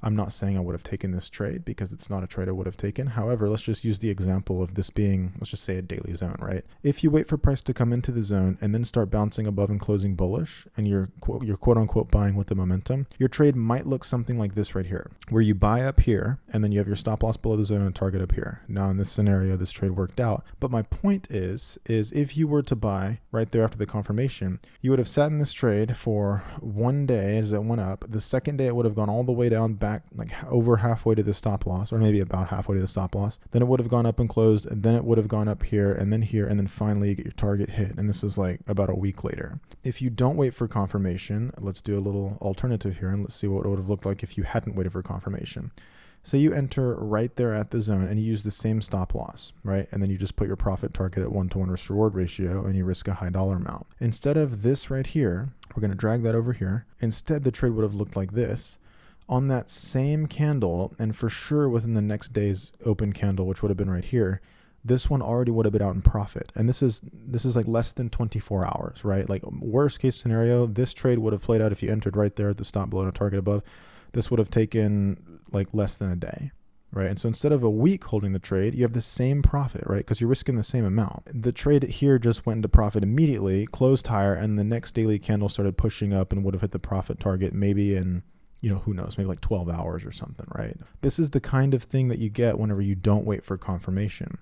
I'm not saying I would have taken this trade because it's not a trade I would have taken. However, let's just use the example of this being, let's just say a daily zone, right? If you wait for price to come into the zone and then start bouncing above and closing bullish, and you're quote unquote buying with the momentum, your trade might look something like this right here, where you buy up here and then you have your stop loss below the zone and target up here. Now in this scenario, this trade worked out. But my point is if you were to buy right there after the confirmation, you would have sat in this trade for one day as it went up. The second day it would have gone all the way down back like over halfway to the stop loss, or maybe about halfway to the stop loss. Then it would have gone up and closed, and then it would have gone up here, and then finally you get your target hit. And this is like about a week later. If you don't wait for confirmation, let's do a little alternative here and let's see what it would have looked like if you hadn't waited for confirmation. So you enter right there at the zone and you use the same stop loss, right? And then you just put your profit target at 1-to-1 risk reward ratio and you risk a high dollar amount. Instead of this right here, we're going to drag that over here. Instead, the trade would have looked like this. On that same candle, and for sure within the next day's open candle, which would have been right here, this one already would have been out in profit. And this is like less than 24 hours, right? Like worst case scenario, this trade would have played out if you entered right there at the stop below and a target above. This would have taken like less than a day, right? And so instead of a week holding the trade, you have the same profit, right? Because you're risking the same amount. The trade here just went into profit immediately, closed higher, and the next daily candle started pushing up and would have hit the profit target maybe in, who knows, maybe like 12 hours or something, right? This is the kind of thing that you get whenever you don't wait for confirmation.